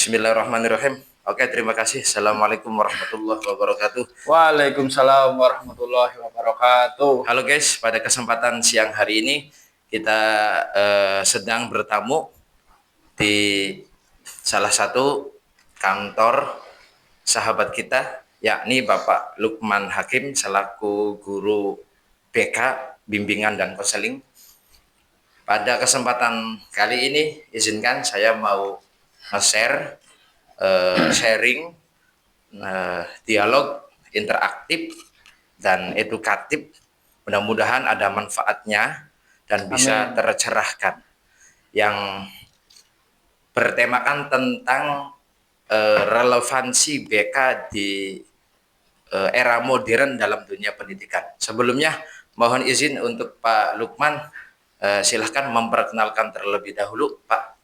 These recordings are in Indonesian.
Bismillahirrahmanirrahim. Oke, terima kasih. Assalamualaikum warahmatullahi wabarakatuh. Waalaikumsalam warahmatullahi wabarakatuh. Halo guys, pada kesempatan siang hari ini kita sedang bertamu di salah satu kantor sahabat kita, yakni Bapak Lukman Hakim selaku guru BK, bimbingan dan konseling. Pada kesempatan kali ini, izinkan saya mau nge-share, sharing, dialog interaktif dan edukatif. Mudah-mudahan ada manfaatnya dan bisa Amin. tercerahkan. Yang bertemakan tentang relevansi BK di era modern dalam dunia pendidikan. Sebelumnya mohon izin untuk Pak Lukman, silahkan memperkenalkan terlebih dahulu Pak.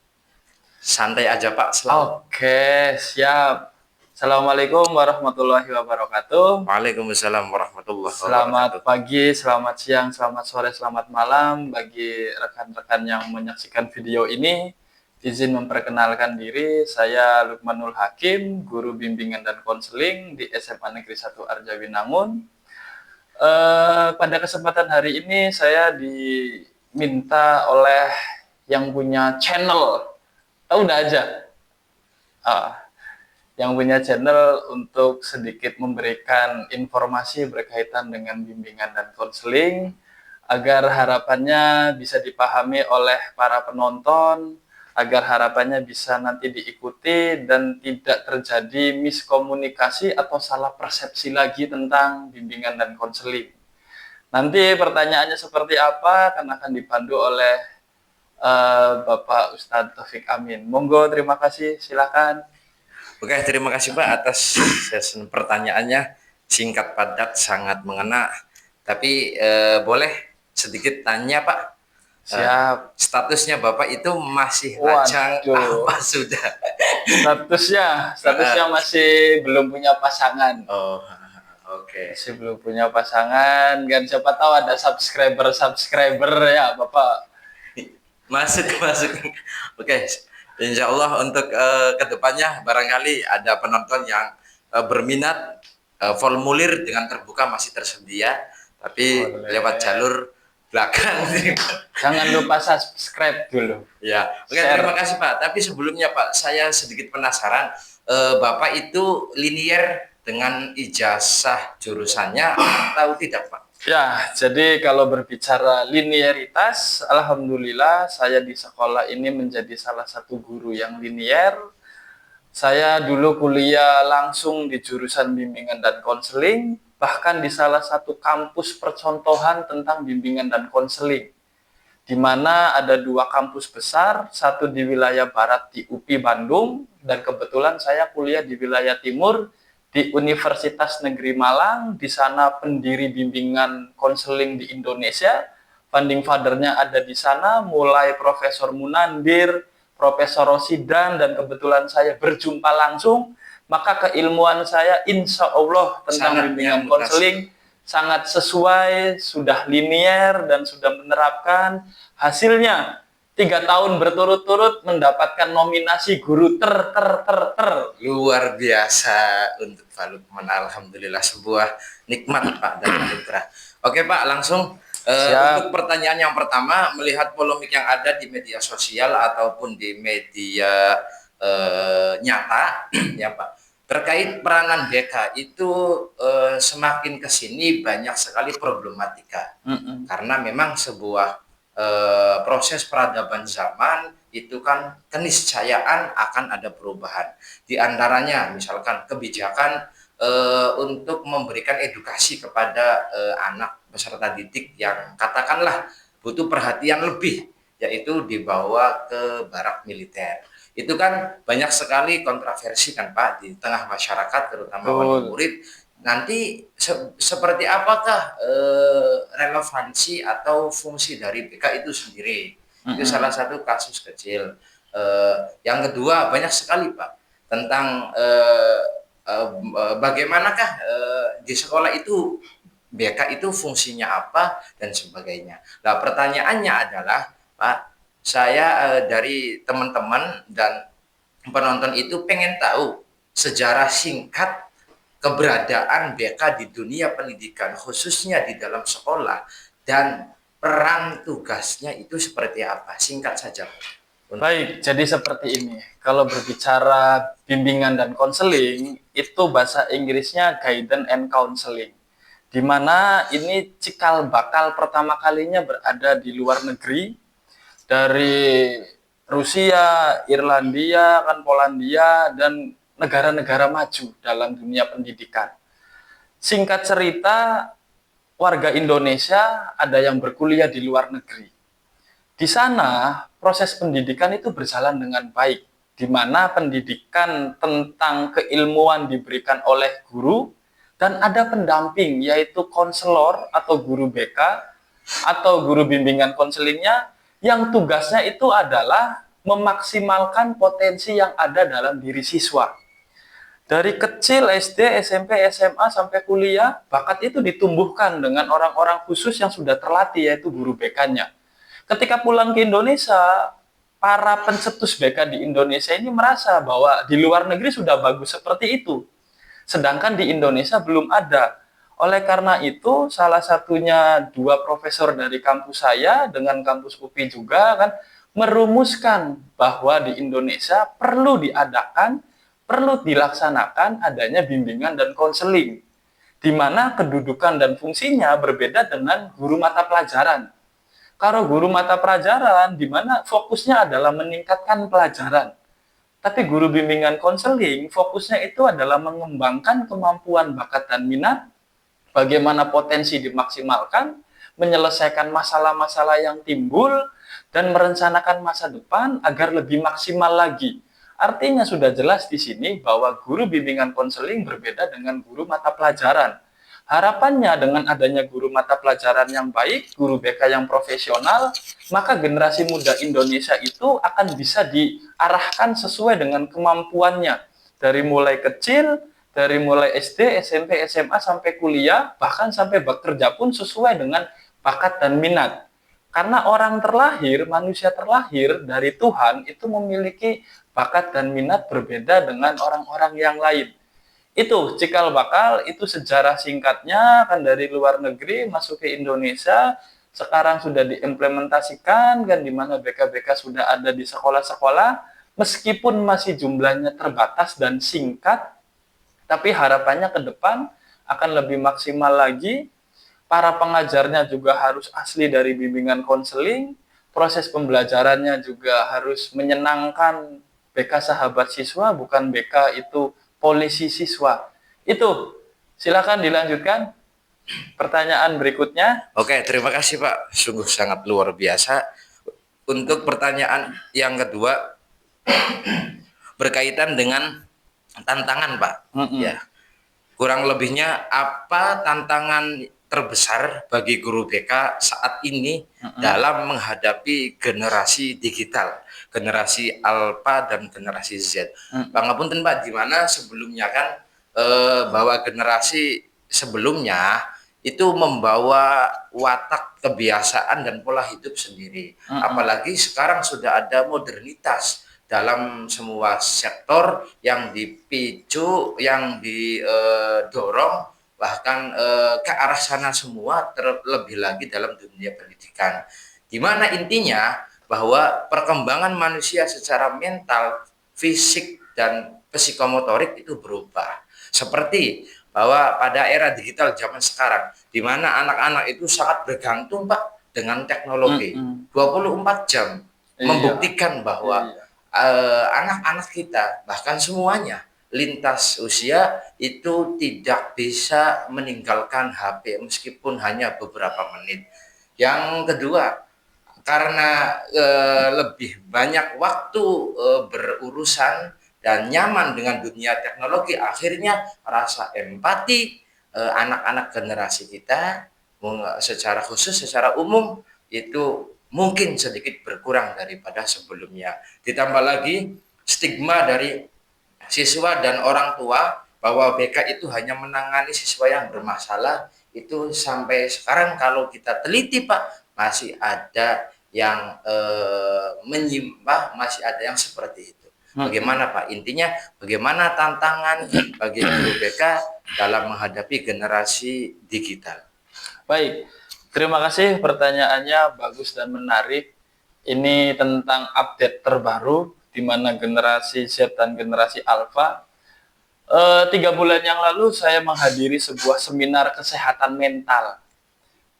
Santai aja Pak, selalu. Oke, siap. Assalamualaikum warahmatullahi wabarakatuh. Waalaikumsalam warahmatullahi Selamat wabarakatuh. pagi, selamat siang, selamat sore, selamat malam bagi rekan-rekan yang menyaksikan video ini. Izin memperkenalkan diri, saya Lukmanul Hakim, guru bimbingan dan konseling di SMA Negeri 1 Arjawinangun. Pada kesempatan hari ini saya diminta oleh yang punya channel, tahu nggak aja, yang punya channel untuk sedikit memberikan informasi berkaitan dengan bimbingan dan konseling agar harapannya bisa dipahami oleh para penonton, agar harapannya bisa nanti diikuti dan tidak terjadi miskomunikasi atau salah persepsi lagi tentang bimbingan dan konseling. Nanti pertanyaannya seperti apa akan dipandu oleh Bapak Ustadz Taufik Amin. Monggo, terima kasih, silakan. Oke, terima kasih Pak atas sesi pertanyaannya, singkat padat sangat mengena. Tapi boleh sedikit tanya Pak? Siap. Statusnya Bapak itu masih lajang Waduh, apa sudah? statusnya masih belum punya pasangan. Oh, oke. Masih belum punya pasangan, kan siapa tahu ada subscriber ya, Bapak. Masuk. Oke, insya Allah untuk kedepannya barangkali ada penonton yang berminat, formulir dengan terbuka masih tersedia, tapi Boleh. lewat jalur belakang. Jangan lupa subscribe dulu. Ya, oke, Share. terima kasih Pak. Tapi sebelumnya Pak, saya sedikit penasaran, Bapak itu linier dengan ijazah jurusannya atau tidak Pak? Ya, jadi kalau berbicara linearitas, alhamdulillah saya di sekolah ini menjadi salah satu guru yang linier. Saya dulu kuliah langsung di jurusan bimbingan dan konseling, bahkan di salah satu kampus percontohan tentang bimbingan dan konseling, di mana ada dua kampus besar, satu di wilayah barat di UPI Bandung, dan kebetulan saya kuliah di wilayah timur di Universitas Negeri Malang. Di sana pendiri bimbingan konseling di Indonesia, founding father-nya ada di sana, mulai Profesor Munandir, Profesor Rosidan, dan kebetulan saya berjumpa langsung, maka keilmuan saya insya Allah tentang Sangat bimbingan nyambung, konseling sangat sesuai, sudah linier dan sudah menerapkan. Hasilnya 3 tahun berturut-turut mendapatkan nominasi guru ter. Luar biasa untuk Pak Lukman. Alhamdulillah, sebuah nikmat Pak dan anugerah. Oke Pak, langsung untuk pertanyaan yang pertama, melihat polemik yang ada di media sosial ataupun di media nyata ya Pak, terkait peranan BK itu semakin kesini banyak sekali problematika. Karena memang sebuah proses peradaban zaman itu kan keniscayaan akan ada perubahan. Di antaranya misalkan kebijakan untuk memberikan edukasi kepada anak peserta didik yang katakanlah butuh perhatian lebih, yaitu dibawa ke barak militer. Itu kan banyak sekali kontroversi kan Pak di tengah masyarakat, terutama wali murid. Nanti seperti apakah relevansi atau fungsi dari BK itu sendiri? Itu salah satu kasus kecil. Yang kedua, banyak sekali Pak tentang bagaimanakah di sekolah itu BK itu fungsinya apa dan sebagainya. Nah, pertanyaannya adalah Pak, saya dari teman-teman dan penonton itu pengen tahu sejarah singkat keberadaan BK di dunia pendidikan, khususnya di dalam sekolah, dan peran tugasnya itu seperti apa? Singkat saja. Baik, jadi seperti ini. Kalau berbicara bimbingan dan konseling, itu bahasa Inggrisnya guidance and counseling. Di mana ini cikal bakal pertama kalinya berada di luar negeri, dari Rusia, Irlandia, kan Polandia, dan negara-negara maju dalam dunia pendidikan. Singkat cerita, warga Indonesia ada yang berkuliah di luar negeri. Di sana, proses pendidikan itu berjalan dengan baik, di mana pendidikan tentang keilmuan diberikan oleh guru, dan ada pendamping, yaitu konselor atau guru BK, atau guru bimbingan konselingnya, yang tugasnya itu adalah memaksimalkan potensi yang ada dalam diri siswa. Dari kecil SD, SMP, SMA sampai kuliah, bakat itu ditumbuhkan dengan orang-orang khusus yang sudah terlatih, yaitu guru BK-nya. Ketika pulang ke Indonesia, para pencetus BK di Indonesia ini merasa bahwa di luar negeri sudah bagus seperti itu. Sedangkan di Indonesia belum ada. Oleh karena itu, salah satunya dua profesor dari kampus saya dengan kampus UPI juga kan merumuskan bahwa di Indonesia perlu dilaksanakan adanya bimbingan dan konseling, di mana kedudukan dan fungsinya berbeda dengan guru mata pelajaran. Kalau guru mata pelajaran, di mana fokusnya adalah meningkatkan pelajaran. Tapi guru bimbingan konseling, fokusnya itu adalah mengembangkan kemampuan bakat dan minat, bagaimana potensi dimaksimalkan, menyelesaikan masalah-masalah yang timbul, dan merencanakan masa depan agar lebih maksimal lagi. Artinya sudah jelas di sini bahwa guru bimbingan konseling berbeda dengan guru mata pelajaran. Harapannya dengan adanya guru mata pelajaran yang baik, guru BK yang profesional, maka generasi muda Indonesia itu akan bisa diarahkan sesuai dengan kemampuannya. Dari mulai kecil, dari mulai SD, SMP, SMA, sampai kuliah, bahkan sampai bekerja pun sesuai dengan bakat dan minat. Karena orang terlahir, manusia terlahir dari Tuhan itu memiliki bakat dan minat berbeda dengan orang-orang yang lain. Itu cikal bakal, itu sejarah singkatnya kan dari luar negeri masuk ke Indonesia, sekarang sudah diimplementasikan kan di mana BK-BK sudah ada di sekolah-sekolah, meskipun masih jumlahnya terbatas dan singkat, tapi harapannya ke depan akan lebih maksimal lagi. Para pengajarnya juga harus asli dari bimbingan konseling, proses pembelajarannya juga harus menyenangkan. BK sahabat siswa, bukan BK itu polisi siswa. Itu, silakan dilanjutkan. Pertanyaan berikutnya. Oke, terima kasih Pak. Sungguh sangat luar biasa. Untuk pertanyaan yang kedua, berkaitan dengan tantangan Pak. Ya, kurang lebihnya apa tantangan terbesar bagi guru BK saat ini dalam menghadapi generasi digital, generasi Alpha dan generasi Z. Pangapunten Pak, di mana sebelumnya kan bahwa generasi sebelumnya itu membawa watak kebiasaan dan pola hidup sendiri. Apalagi sekarang sudah ada modernitas dalam semua sektor yang dipicu, yang didorong bahkan ke arah sana semua, terlebih lagi dalam dunia pendidikan, di mana intinya bahwa perkembangan manusia secara mental, fisik, dan psikomotorik itu berubah. Seperti bahwa pada era digital zaman sekarang, di mana anak-anak itu sangat bergantung Pak dengan teknologi, 24 jam, membuktikan bahwa anak-anak kita, bahkan semuanya, lintas usia itu tidak bisa meninggalkan HP meskipun hanya beberapa menit. Yang kedua, karena lebih banyak waktu berurusan dan nyaman dengan dunia teknologi, akhirnya rasa empati anak-anak generasi kita secara khusus, secara umum itu mungkin sedikit berkurang daripada sebelumnya. Ditambah lagi stigma dari siswa dan orang tua bahwa BK itu hanya menangani siswa yang bermasalah, itu sampai sekarang kalau kita teliti Pak, masih ada yang menyimpang, masih ada yang seperti itu. Bagaimana Pak? Intinya bagaimana tantangan bagi guru BK dalam menghadapi generasi digital? Baik, terima kasih pertanyaannya bagus dan menarik. Ini tentang update terbaru di mana generasi Z dan generasi Alpha. 3 bulan yang lalu saya menghadiri sebuah seminar kesehatan mental,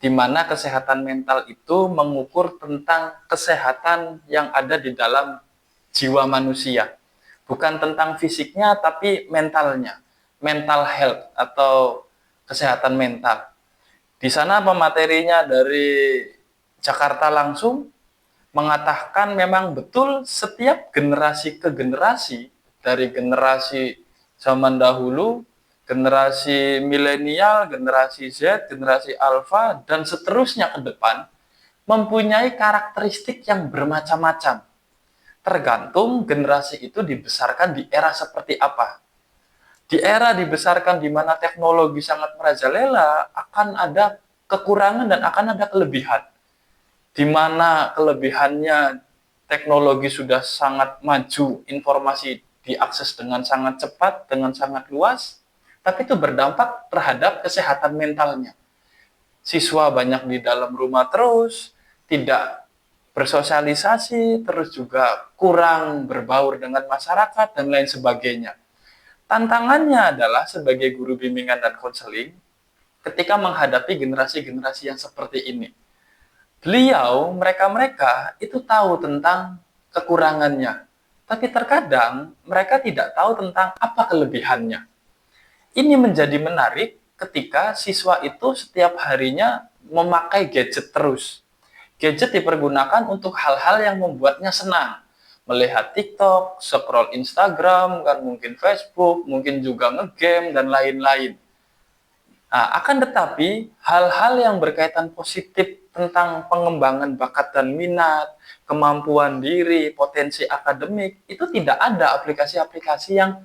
di mana kesehatan mental itu mengukur tentang kesehatan yang ada di dalam jiwa manusia. Bukan tentang fisiknya, tapi mentalnya. Mental health atau kesehatan mental. Di sana pematerinya dari Jakarta langsung mengatakan memang betul setiap generasi ke generasi, dari generasi zaman dahulu, generasi milenial, generasi Z, generasi Alpha, dan seterusnya ke depan, mempunyai karakteristik yang bermacam-macam. Tergantung generasi itu dibesarkan di era seperti apa. Di era dibesarkan di mana teknologi sangat merajalela, akan ada kekurangan dan akan ada kelebihan. Di mana kelebihannya teknologi sudah sangat maju, informasi diakses dengan sangat cepat, dengan sangat luas, tapi itu berdampak terhadap kesehatan mentalnya. Siswa banyak di dalam rumah terus, tidak bersosialisasi, terus juga kurang berbaur dengan masyarakat, dan lain sebagainya. Tantangannya adalah sebagai guru bimbingan dan konseling, ketika menghadapi generasi-generasi yang seperti ini. Beliau, mereka-mereka itu tahu tentang kekurangannya, tapi terkadang mereka tidak tahu tentang apa kelebihannya. Ini menjadi menarik ketika siswa itu setiap harinya memakai gadget terus. Gadget dipergunakan untuk hal-hal yang membuatnya senang. Melihat TikTok, scroll Instagram, kan mungkin Facebook, mungkin juga ngegame, dan lain-lain. Nah, akan tetapi hal-hal yang berkaitan positif tentang pengembangan bakat dan minat, kemampuan diri, potensi akademik, itu tidak ada aplikasi-aplikasi yang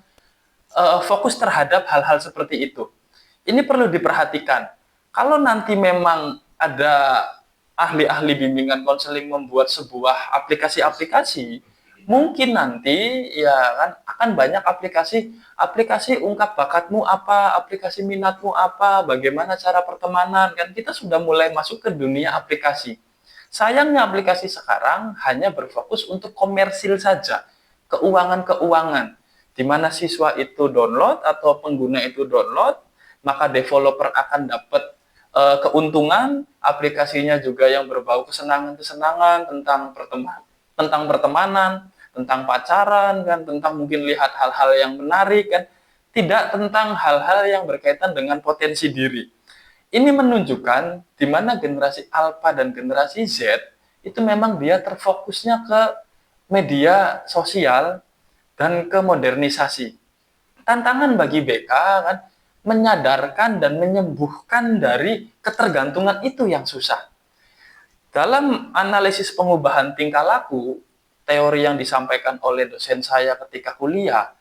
fokus terhadap hal-hal seperti itu. Ini perlu diperhatikan. Kalau nanti memang ada ahli-ahli bimbingan konseling membuat sebuah aplikasi-aplikasi, mungkin nanti ya kan akan banyak aplikasi ungkap bakatmu apa, aplikasi minatmu apa, bagaimana cara pertemanan, kan kita sudah mulai masuk ke dunia aplikasi. Sayangnya aplikasi sekarang hanya berfokus untuk komersil saja, keuangan-keuangan, di mana siswa itu download atau pengguna itu download, maka developer akan dapat keuntungan, aplikasinya juga yang berbau kesenangan-kesenangan tentang pertemanan, tentang pacaran, kan, tentang mungkin lihat hal-hal yang menarik, kan, tidak tentang hal-hal yang berkaitan dengan potensi diri. Ini menunjukkan di mana generasi Alpha dan generasi Z itu memang dia terfokusnya ke media sosial dan ke modernisasi. Tantangan bagi BK kan menyadarkan dan menyembuhkan dari ketergantungan itu yang susah. Dalam analisis pengubahan tingkah laku, teori yang disampaikan oleh dosen saya ketika kuliah,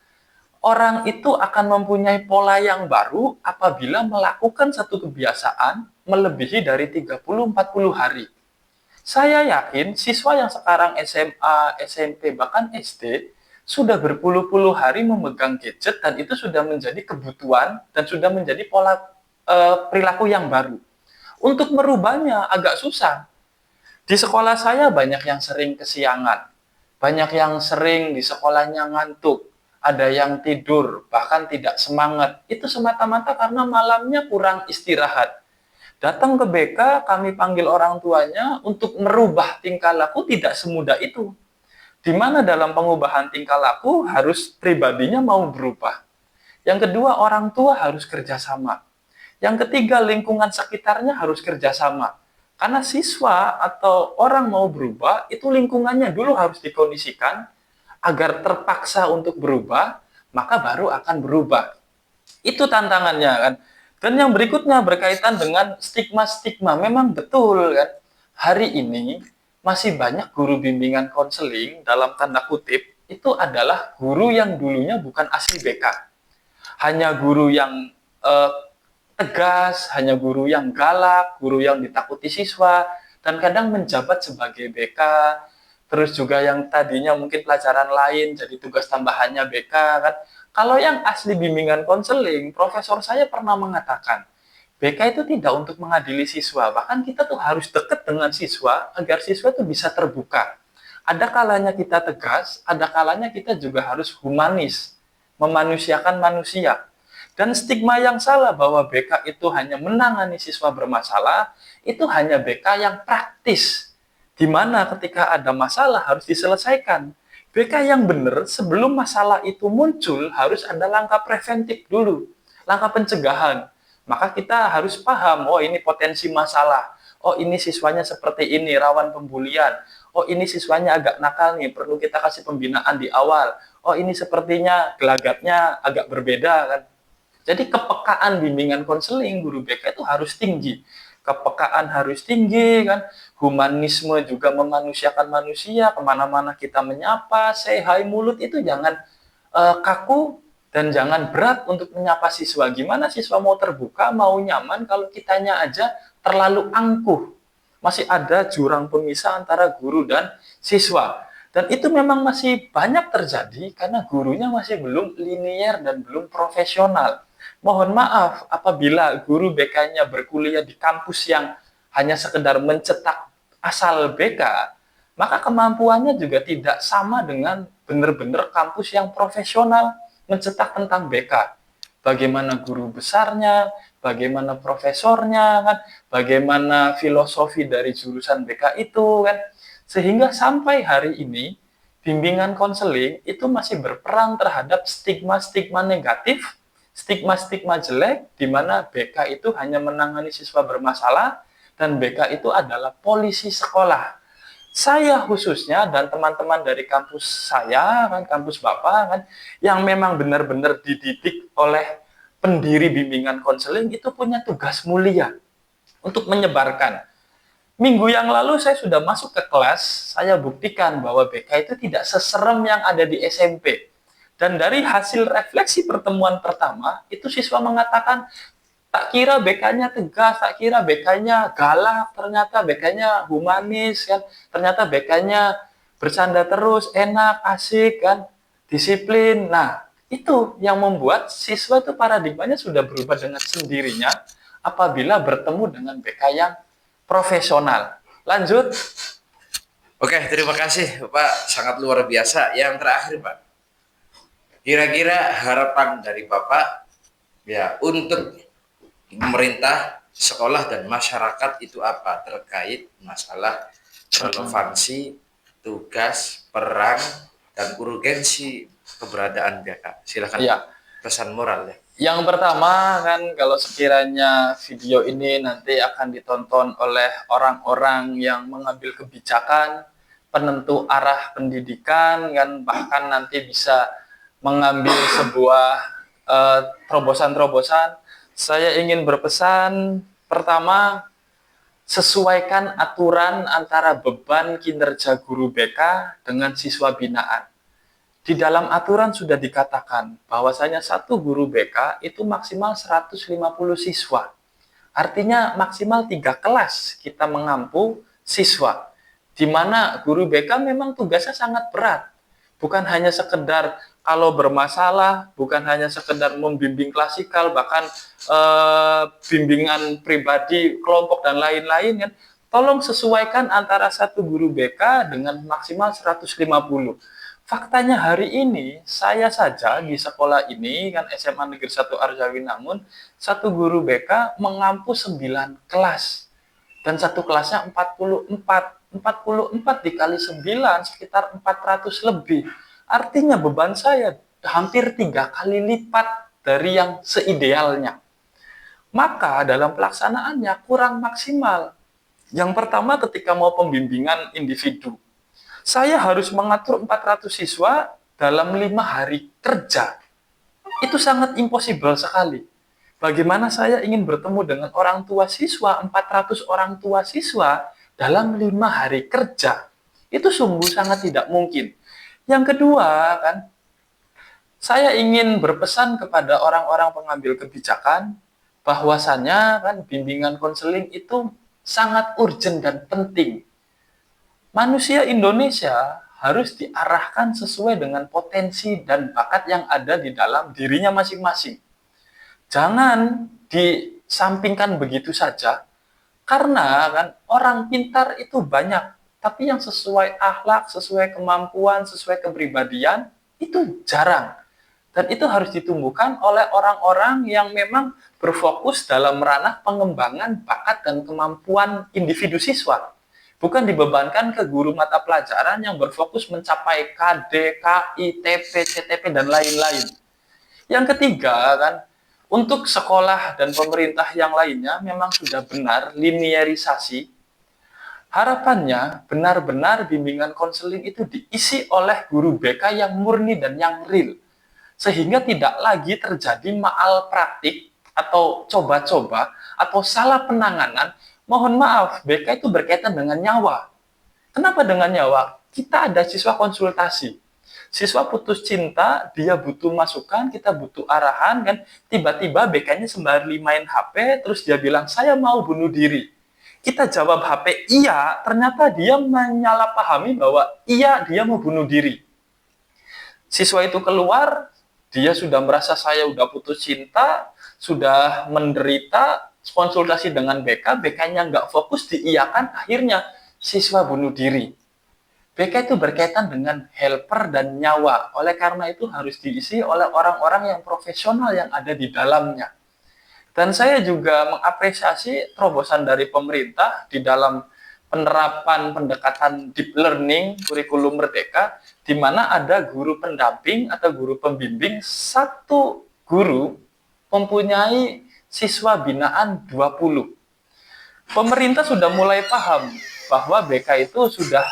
orang itu akan mempunyai pola yang baru apabila melakukan satu kebiasaan melebihi dari 30-40 hari. Saya yakin siswa yang sekarang SMA, SMP, bahkan SD sudah berpuluh-puluh hari memegang gadget dan itu sudah menjadi kebutuhan dan sudah menjadi pola perilaku yang baru. Untuk merubahnya agak susah. Di sekolah saya banyak yang sering kesiangan, banyak yang sering di sekolahnya ngantuk, ada yang tidur, bahkan tidak semangat. Itu semata-mata karena malamnya kurang istirahat. Datang ke BK, kami panggil orang tuanya untuk merubah tingkah laku tidak semudah itu. Di mana dalam pengubahan tingkah laku harus pribadinya mau berubah. Yang kedua, orang tua harus kerjasama. Yang ketiga, lingkungan sekitarnya harus kerjasama. Karena siswa atau orang mau berubah, itu lingkungannya dulu harus dikondisikan agar terpaksa untuk berubah, maka baru akan berubah. Itu tantangannya kan. Dan yang berikutnya berkaitan dengan stigma-stigma. Memang betul kan. Hari ini masih banyak guru bimbingan konseling dalam tanda kutip itu adalah guru yang dulunya bukan asli BK. Hanya guru yang tegas, hanya guru yang galak, guru yang ditakuti siswa, dan kadang menjabat sebagai BK, terus juga yang tadinya mungkin pelajaran lain jadi tugas tambahannya BK kan. Kalau yang asli bimbingan konseling, profesor saya pernah mengatakan, BK itu tidak untuk mengadili siswa, bahkan kita tuh harus dekat dengan siswa agar siswa itu bisa terbuka. Ada kalanya kita tegas, ada kalanya kita juga harus humanis, memanusiakan manusia. Dan stigma yang salah bahwa BK itu hanya menangani siswa bermasalah, itu hanya BK yang praktis, di mana ketika ada masalah harus diselesaikan. BK yang benar sebelum masalah itu muncul harus ada langkah preventif dulu, langkah pencegahan. Maka kita harus paham, oh ini potensi masalah, oh ini siswanya seperti ini, rawan pembulian, oh ini siswanya agak nakal nih, perlu kita kasih pembinaan di awal, oh ini sepertinya gelagatnya agak berbeda kan. Jadi kepekaan bimbingan konseling guru BK itu harus tinggi. Kepekaan harus tinggi kan. Humanisme juga memanusiakan manusia. Kemana-mana kita menyapa, say hi, mulut itu jangan kaku dan jangan berat untuk menyapa siswa. Gimana siswa mau terbuka, mau nyaman kalau kitanya aja terlalu angkuh. Masih ada jurang pemisah antara guru dan siswa. Dan itu memang masih banyak terjadi karena gurunya masih belum linier dan belum profesional. Mohon maaf apabila guru BK-nya berkuliah di kampus yang hanya sekedar mencetak asal BK, maka kemampuannya juga tidak sama dengan benar-benar kampus yang profesional mencetak tentang BK. Bagaimana guru besarnya, bagaimana profesornya, kan, bagaimana filosofi dari jurusan BK itu, kan, sehingga sampai hari ini bimbingan konseling itu masih berperang terhadap stigma-stigma negatif, stigma-stigma jelek, di mana BK itu hanya menangani siswa bermasalah, dan BK itu adalah polisi sekolah. Saya khususnya dan teman-teman dari kampus saya, kan, kampus Bapak, kan, yang memang benar-benar dididik oleh pendiri bimbingan konseling itu punya tugas mulia untuk menyebarkan. Minggu yang lalu saya sudah masuk ke kelas, saya buktikan bahwa BK itu tidak seserem yang ada di SMP. Dan dari hasil refleksi pertemuan pertama, itu siswa mengatakan, tak kira BK-nya tegas, tak kira BK-nya galak, ternyata BK-nya humanis, kan? Ternyata BK-nya bercanda terus, enak, asik, kan? Disiplin. Nah, itu yang membuat siswa itu paradigmanya sudah berubah dengan sendirinya apabila bertemu dengan BK yang profesional. Lanjut. Oke, terima kasih Pak, sangat luar biasa. Yang terakhir Pak, kira-kira harapan dari Bapak ya untuk pemerintah, sekolah dan masyarakat itu apa terkait masalah relevansi, tugas, peran dan urgensi keberadaan BK? Silakan. Ya. Pesan moral ya. Yang pertama kan, kalau sekiranya video ini nanti akan ditonton oleh orang-orang yang mengambil kebijakan, penentu arah pendidikan, kan, bahkan nanti bisa mengambil sebuah terobosan-terobosan, saya ingin berpesan, pertama, sesuaikan aturan antara beban kinerja guru BK dengan siswa binaan. Di dalam aturan sudah dikatakan bahwasanya satu guru BK itu maksimal 150 siswa. Artinya maksimal 3 kelas kita mengampu siswa. Di mana guru BK memang tugasnya sangat berat. Bukan hanya sekedar kalau bermasalah, bukan hanya sekedar membimbing klasikal, bahkan bimbingan pribadi, kelompok dan lain-lain, kan. Tolong sesuaikan antara satu guru BK dengan maksimal 150. Faktanya hari ini, saya saja di sekolah ini, kan SMA Negeri 1 Arjawinangun, satu guru BK mengampu 9 kelas. Dan satu kelasnya 44. 44 dikali 9, sekitar 400 lebih. Artinya beban saya hampir 3 kali lipat dari yang seidealnya. Maka dalam pelaksanaannya kurang maksimal. Yang pertama ketika mau pembimbingan individu, saya harus mengatur 400 siswa dalam 5 hari kerja. Itu sangat impossible sekali. Bagaimana saya ingin bertemu dengan orang tua siswa, 400 orang tua siswa dalam 5 hari kerja? Itu sungguh sangat tidak mungkin. Yang kedua, kan, saya ingin berpesan kepada orang-orang pengambil kebijakan bahwasannya kan bimbingan konseling itu sangat urgent dan penting. Manusia Indonesia harus diarahkan sesuai dengan potensi dan bakat yang ada di dalam dirinya masing-masing. Jangan disampingkan begitu saja, karena kan orang pintar itu banyak, tapi yang sesuai akhlak, sesuai kemampuan, sesuai kepribadian itu jarang. Dan itu harus ditumbuhkan oleh orang-orang yang memang berfokus dalam ranah pengembangan bakat dan kemampuan individu siswa. Bukan dibebankan ke guru mata pelajaran yang berfokus mencapai KD, KI, TP, CTP, dan lain-lain. Yang ketiga kan, untuk sekolah dan pemerintah yang lainnya memang sudah benar linearisasi. Harapannya benar-benar bimbingan konseling itu diisi oleh guru BK yang murni dan yang real. Sehingga tidak lagi terjadi malpraktik atau coba-coba atau salah penanganan. Mohon maaf, BK itu berkaitan dengan nyawa. Kenapa dengan nyawa? Kita ada siswa konsultasi. Siswa putus cinta, dia butuh masukan, kita butuh arahan, kan? Tiba-tiba BK-nya sembari main HP, terus dia bilang, saya mau bunuh diri. Kita jawab HP, iya, ternyata dia menyalahpahami bahwa iya, dia mau bunuh diri. Siswa itu keluar, dia sudah merasa saya udah putus cinta, sudah menderita, konsultasi dengan BK, BK-nya nggak fokus, diiyakan, akhirnya siswa bunuh diri. BK itu berkaitan dengan helper dan nyawa. Oleh karena itu harus diisi oleh orang-orang yang profesional yang ada di dalamnya. Dan saya juga mengapresiasi terobosan dari pemerintah di dalam penerapan pendekatan deep learning kurikulum merdeka, di mana ada guru pendamping atau guru pembimbing, satu guru mempunyai siswa binaan 20. Pemerintah sudah mulai paham bahwa BK itu sudah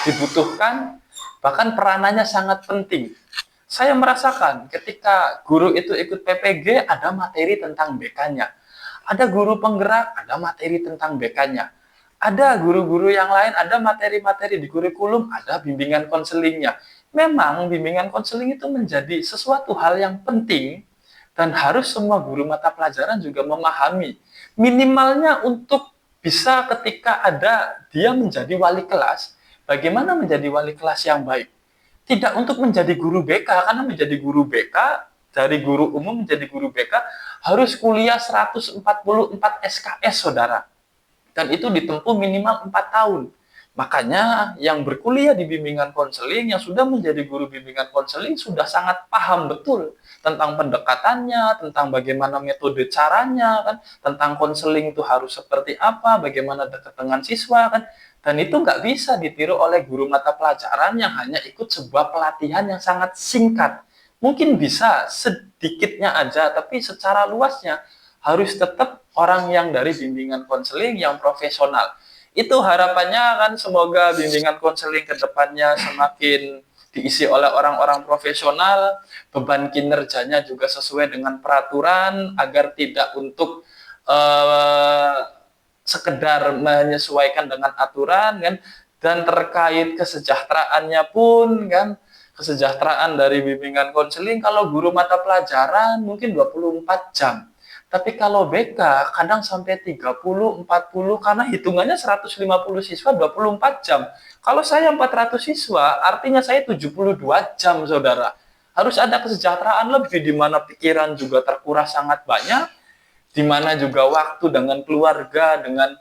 dibutuhkan, bahkan peranannya sangat penting. Saya merasakan ketika guru itu ikut PPG, ada materi tentang BK-nya. Ada guru penggerak, ada materi tentang BK-nya. Ada guru-guru yang lain, ada materi-materi di kurikulum, ada bimbingan konselingnya. Memang bimbingan konseling itu menjadi sesuatu hal yang penting dan harus semua guru mata pelajaran juga memahami. Minimalnya untuk bisa ketika ada dia menjadi wali kelas, bagaimana menjadi wali kelas yang baik? Tidak untuk menjadi guru BK, karena menjadi guru BK, dari guru umum menjadi guru BK, harus kuliah 144 SKS, saudara. Dan itu ditempuh minimal 4 tahun. Makanya yang berkuliah di bimbingan konseling, yang sudah menjadi guru bimbingan konseling, sudah sangat paham betul tentang pendekatannya, tentang bagaimana metode caranya, kan, tentang konseling itu harus seperti apa, bagaimana dekat dengan siswa, kan. Dan itu nggak bisa ditiru oleh guru mata pelajaran yang hanya ikut sebuah pelatihan yang sangat singkat. Mungkin bisa sedikitnya aja, tapi secara luasnya harus tetap orang yang dari bimbingan konseling yang profesional. Itu harapannya kan, semoga bimbingan konseling ke depannya semakin diisi oleh orang-orang profesional, beban kinerjanya juga sesuai dengan peraturan, agar tidak untuk sekedar menyesuaikan dengan aturan, kan. Dan terkait kesejahteraannya pun, kan, kesejahteraan dari bimbingan konseling, kalau guru mata pelajaran mungkin 24 jam. Tapi kalau BK kadang sampai 30, 40, karena hitungannya 150 siswa 24 jam. Kalau saya 400 siswa, artinya saya 72 jam, saudara. Harus ada kesejahteraan lebih, di mana pikiran juga terkuras sangat banyak, di mana juga waktu dengan keluarga, dengan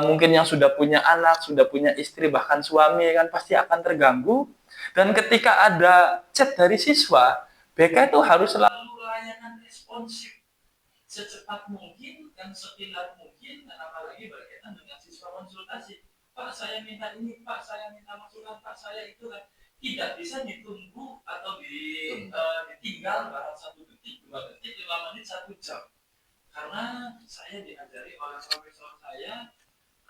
mungkin yang sudah punya anak, sudah punya istri, bahkan suami, kan pasti akan terganggu. Dan ketika ada chat dari siswa, BK itu harus selalu layanan responsif secepat mungkin dan sekilat mungkin, dan apalagi berkaitan dengan siswa konsultasi. Pak, saya minta ini, Pak, saya minta masukan, Pak, saya itu, kan tidak bisa ditunggu atau ditinggal barang 1 detik, 2 detik, 5 menit, 1 jam. Karena saya diajari oleh profesor saya,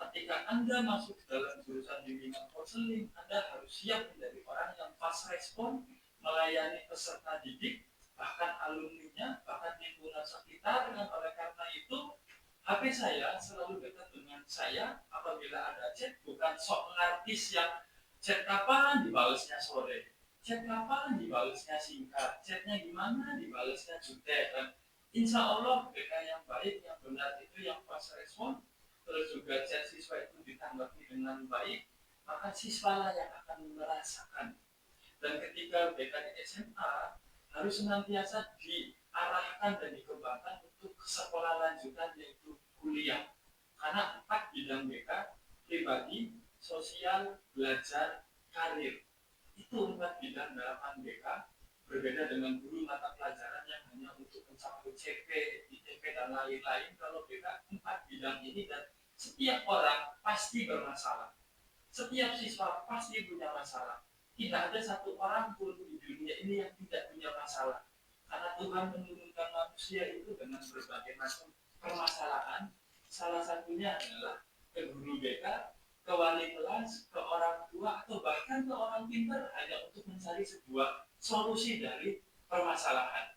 ketika Anda masuk dalam jurusan bimbingan konseling, Anda harus siap menjadi orang yang fast respon, melayani peserta didik, bahkan alumninya, bahkan lingkungan sekitar. Dengan oleh karena itu, HP saya selalu dekat dengan saya. Apabila ada chat, bukan sok ngartis yang chat kapan dibalasnya sore, chat kapan dibalasnya singkat, chatnya gimana dibalasnya jutek. Dan insya Allah BK yang baik, yang benar itu yang fast respon, terus juga chat siswa itu ditanggapi dengan baik, maka siswalah yang akan merasakan. Dan ketika BK di SMA harus senantiasa diarahkan dan dikembangkan untuk sekolah lanjutan yaitu kuliah. Karena 4 bidang BK, pribadi, sosial, belajar, karir. Itu 4 bidang dalam BK, berbeda dengan guru mata pelajaran yang hanya untuk mencapai CP, ITP, dan lain-lain. Kalau BK 4 bidang ini, dan setiap orang pasti bermasalah. Setiap siswa pasti punya masalah. Tidak ada satu orang pun di dunia ini yang tidak punya masalah. Karena Tuhan menurunkan manusia itu dengan berbagai macam permasalahan. Salah satunya adalah ke guru BK, ke wali kelas, ke orang tua, atau bahkan ke orang pintar hanya untuk mencari sebuah solusi dari permasalahan.